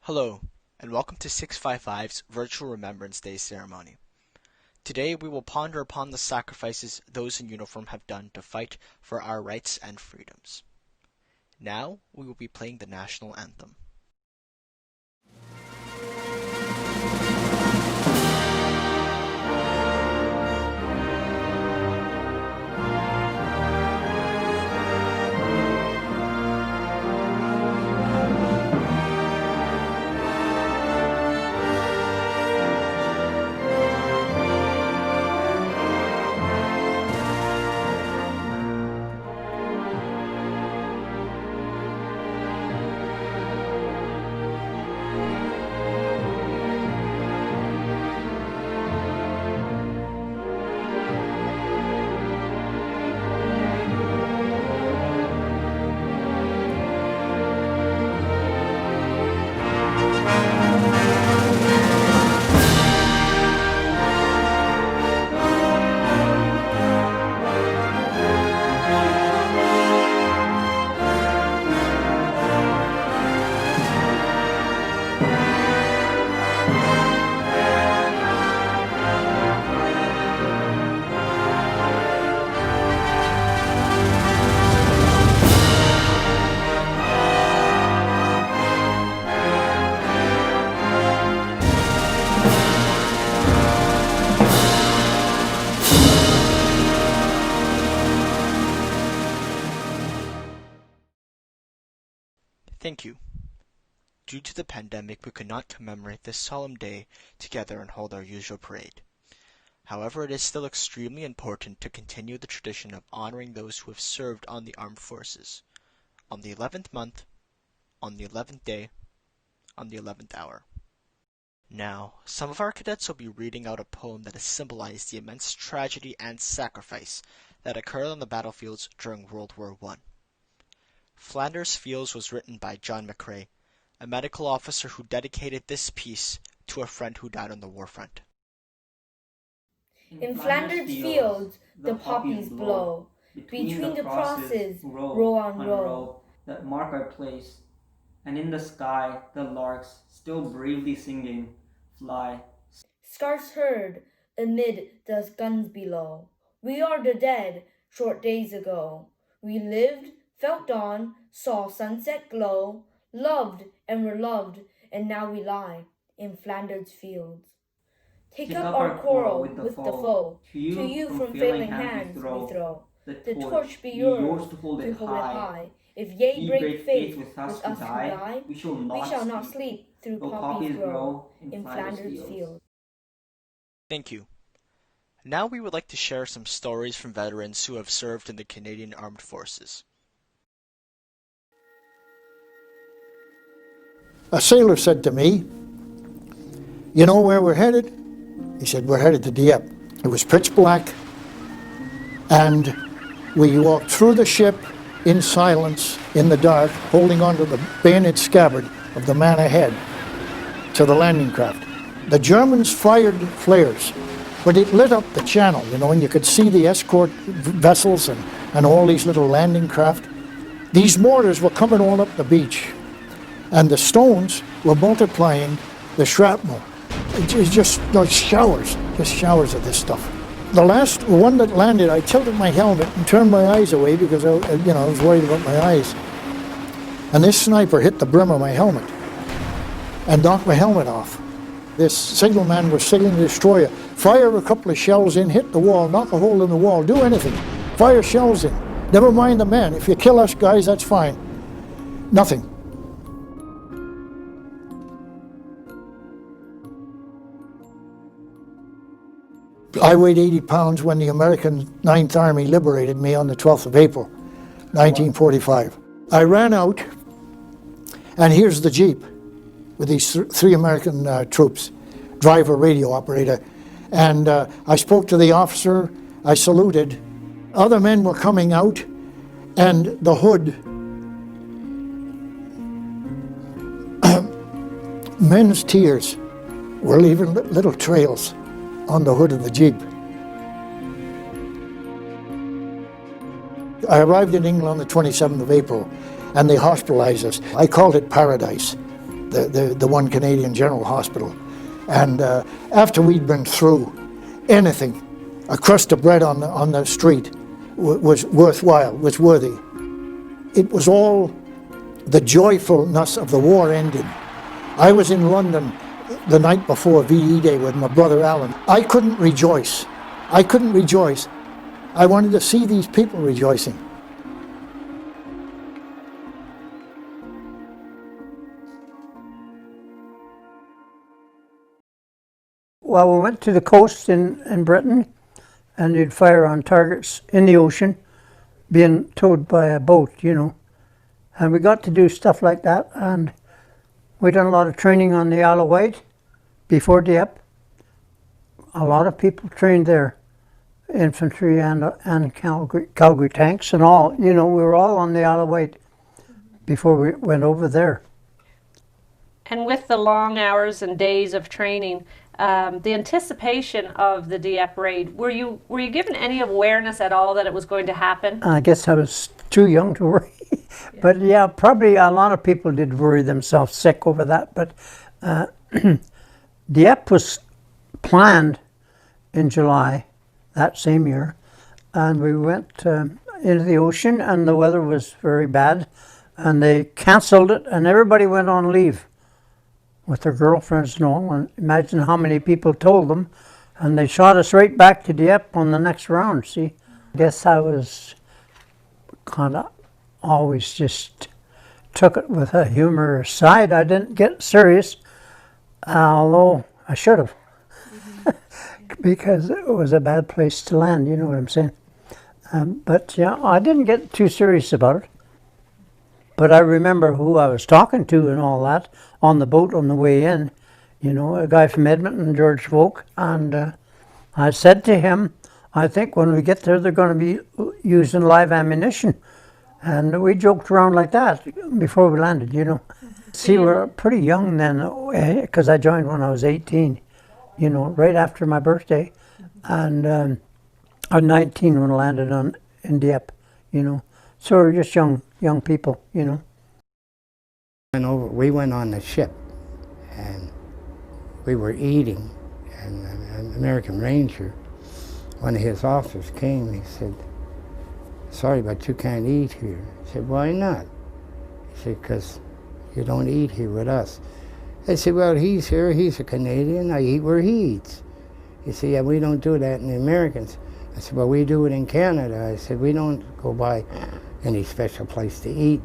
Hello, and welcome to 655's Virtual Remembrance Day Ceremony. Today we will ponder upon the sacrifices those in uniform have done to fight for our rights and freedoms. Now we will be playing the national anthem. Thank you. Due to the pandemic, we could not commemorate this solemn day together and hold our usual parade. However, it is still extremely important to continue the tradition of honoring those who have served on the armed forces, on the 11th month, on the 11th day, on the 11th hour. Now, some of our cadets will be reading out a poem that has symbolized the immense tragedy and sacrifice that occurred on the battlefields during World War I. Flanders Fields was written by John McCrae, a medical officer who dedicated this piece to a friend who died on the war front. In Flanders fields the poppies blow, between the crosses row on row that mark our place, and in the sky the larks, still bravely singing, fly. Scarce heard amid the guns below. We are the dead, short days ago. We lived, felt dawn, saw sunset glow, loved and were loved, and now we lie in Flanders fields. Take up our quarrel with the foe. To you from failing hands we throw. The torch be yours to hold it high. If ye break faith with us who die, we shall not sleep through poppies grow in Flanders fields. Thank you. Now we would like to share some stories from veterans who have served in the Canadian Armed Forces. A sailor said to me, "You know where we're headed?" He said, "We're headed to Dieppe." It was pitch black, and we walked through the ship in silence, in the dark, holding onto the bayonet scabbard of the man ahead to the landing craft. The Germans fired flares, but it lit up the channel, and you could see the escort vessels and all these little landing craft. These mortars were coming all up the beach, and the stones were multiplying the shrapnel. It's just showers of this stuff. The last one that landed, I tilted my helmet and turned my eyes away because I was worried about my eyes. And this sniper hit the brim of my helmet and knocked my helmet off. This signalman was signaling the destroyer. Fire a couple of shells in, hit the wall, knock a hole in the wall, do anything. Fire shells in. Never mind the men. If you kill us guys, that's fine. Nothing. I weighed 80 pounds when the American 9th Army liberated me on the 12th of April, 1945. I ran out, and here's the Jeep with these three American troops, driver, radio operator. And I spoke to the officer, I saluted. Other men were coming out, and the hood, men's tears were leaving little trails on the hood of the Jeep. I arrived in England on the 27th of April, and they hospitalized us. I called it paradise. the one Canadian General Hospital. And after we'd been through, anything, a crust of bread on the street was worthwhile, was worthy. It was all the joyfulness of the war ending. I was in London the night before VE Day with my brother Alan. I couldn't rejoice. I couldn't rejoice. I wanted to see these people rejoicing. Well, we went to the coast in Britain, and you'd fire on targets in the ocean, being towed by a boat, you know. And we got to do stuff like that, and we done a lot of training on the Isle of Wight before Dieppe. A lot of people trained there, infantry and Calgary tanks and all. You know, we were all on the Isle of Wight before we went over there. And with the long hours and days of training, the anticipation of the Dieppe raid, were you given any awareness at all that it was going to happen? I guess I was too young to worry. But yeah, probably a lot of people did worry themselves sick over that. But Dieppe was planned in July that same year, and we went into the ocean, and the weather was very bad, and they cancelled it, and everybody went on leave with their girlfriends and all, and imagine how many people told them, and they shot us right back to Dieppe on the next round, see. I guess I was kind of always just took it with a humorous side. I didn't get serious, although I should have, because it was a bad place to land, you know what I'm saying. But yeah, I didn't get too serious about it. But I remember who I was talking to and all that on the boat on the way in, you know, a guy from Edmonton, George Volk, and I said to him, I think when we get there, they're going to be using live ammunition. And we joked around like that before we landed, you know. See, we were pretty young then, because I joined when I was 18, you know, right after my birthday. And I was 19 when I landed in Dieppe, you know. So we were just young people, you know. We went on the ship, and we were eating, and an American Ranger, one of his officers came, he said, "Sorry, but you can't eat here." I said, "Why not?" He said, "Because you don't eat here with us." I said, "Well, he's here, he's a Canadian, I eat where he eats." He said, "Yeah, we don't do that in the Americans." I said, "Well, we do it in Canada." I said, "We don't go by any special place to eat,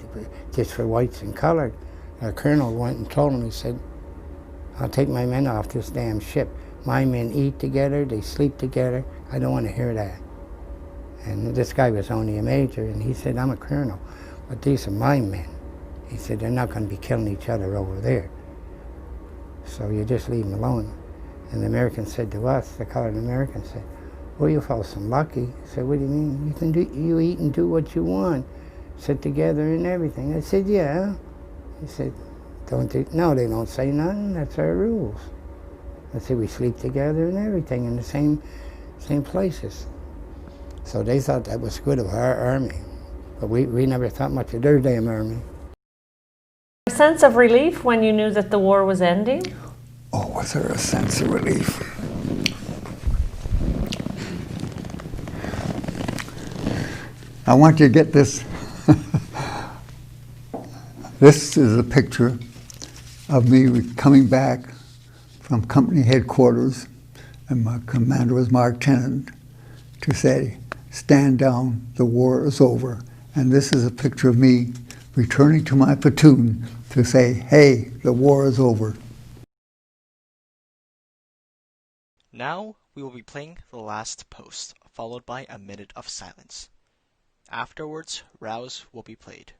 just for whites and colored." Our colonel went and told him, he said, "I'll take my men off this damn ship. My men eat together, they sleep together. I don't want to hear that." And this guy was only a major, and he said, "I'm a colonel, but these are my men." He said, "They're not going to be killing each other over there. So you just leave them alone." And the Americans said to us, the colored Americans said, "Well, you fellas are lucky." I said, "What do you mean? You eat and do what you want, sit together and everything." I said, "Yeah." He said, "Don't they?" "No, they don't say nothing. That's our rules." I said, "We sleep together and everything in the same places." So they thought that was good of our army, but we never thought much of their damn army. A sense of relief when you knew that the war was ending? Oh, was there a sense of relief? I want you to get this. This is a picture of me coming back from company headquarters, and my commander was Mark Tennant, to say, "Stand down, the war is over." And this is a picture of me returning to my platoon to say, "Hey, the war is over." Now we will be playing the last post, followed by a minute of silence. Afterwards, rouse will be played.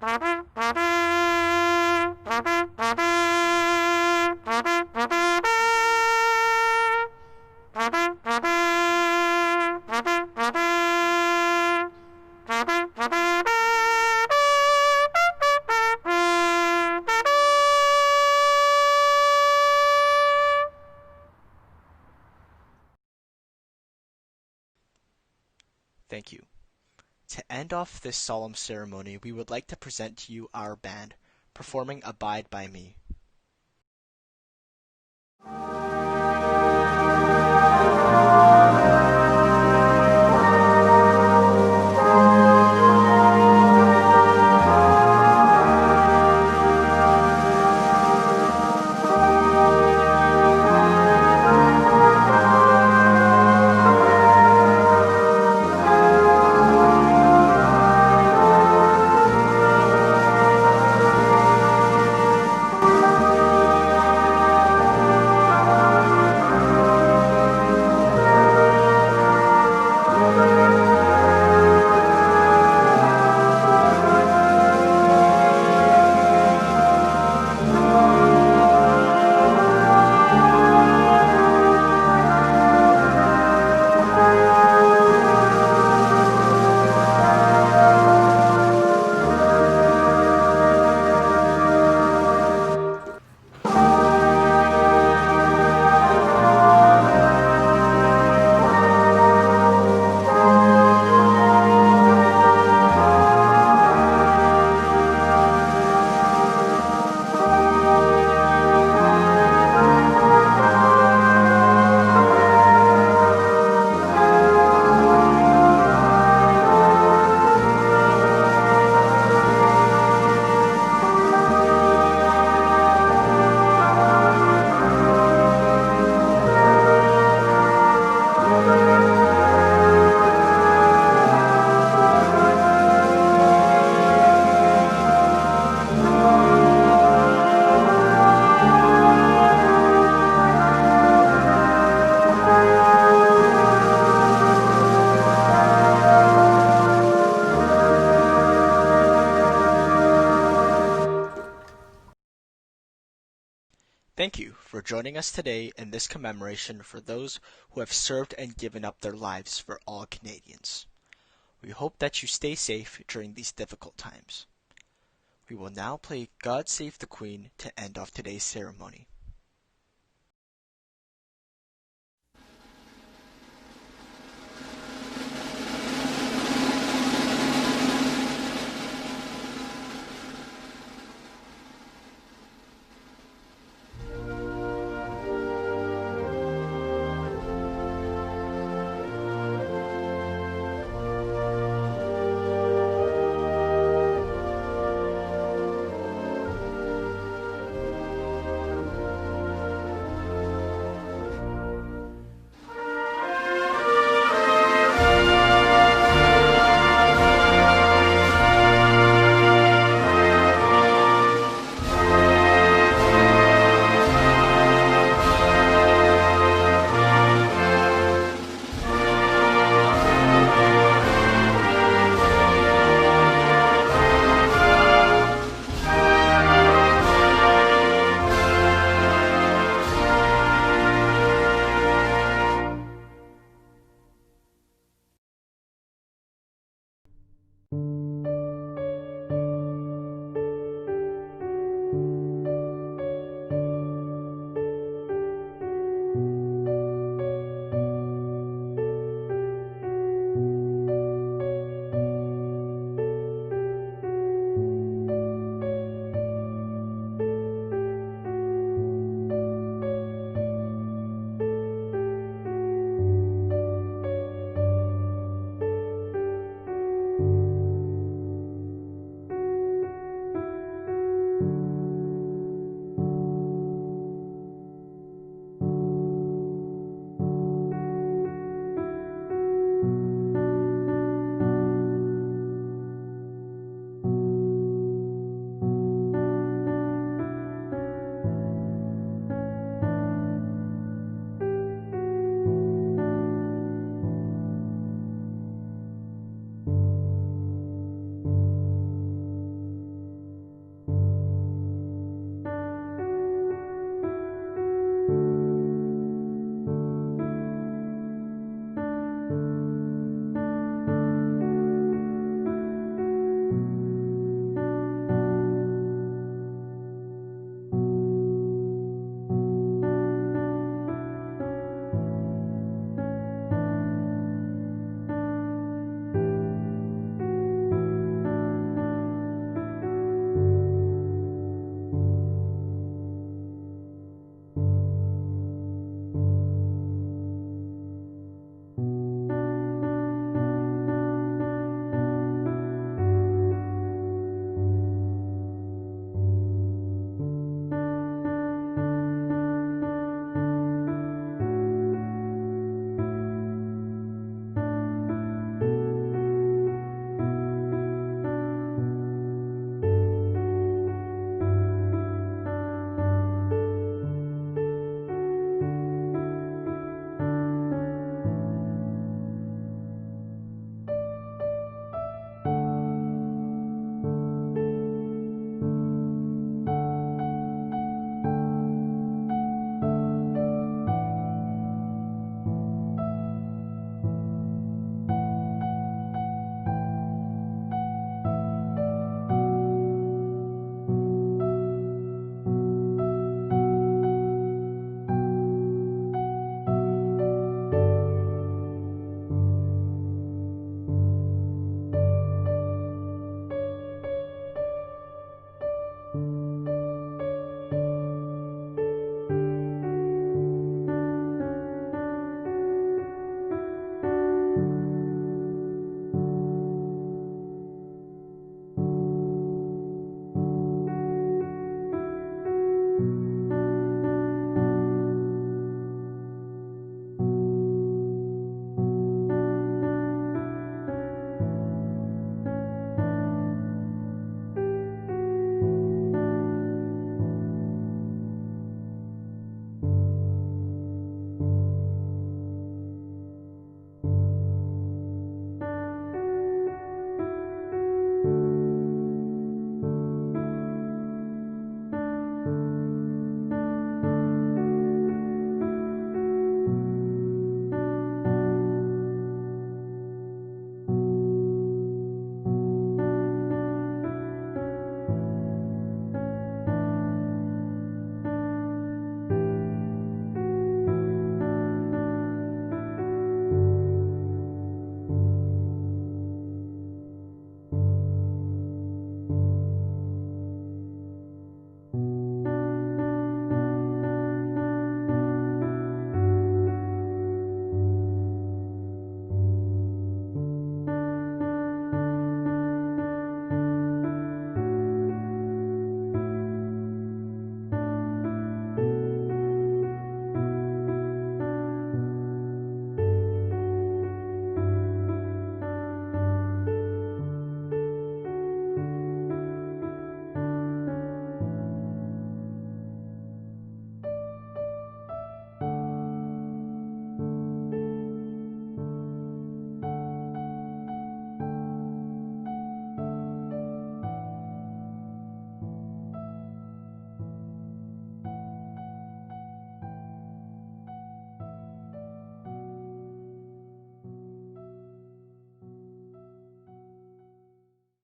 Thank you. To end off this solemn ceremony, we would like to present to you our band, performing Abide by Me. Thank you for joining us today in this commemoration for those who have served and given up their lives for all Canadians. We hope that you stay safe during these difficult times. We will now play God Save the Queen to end off today's ceremony.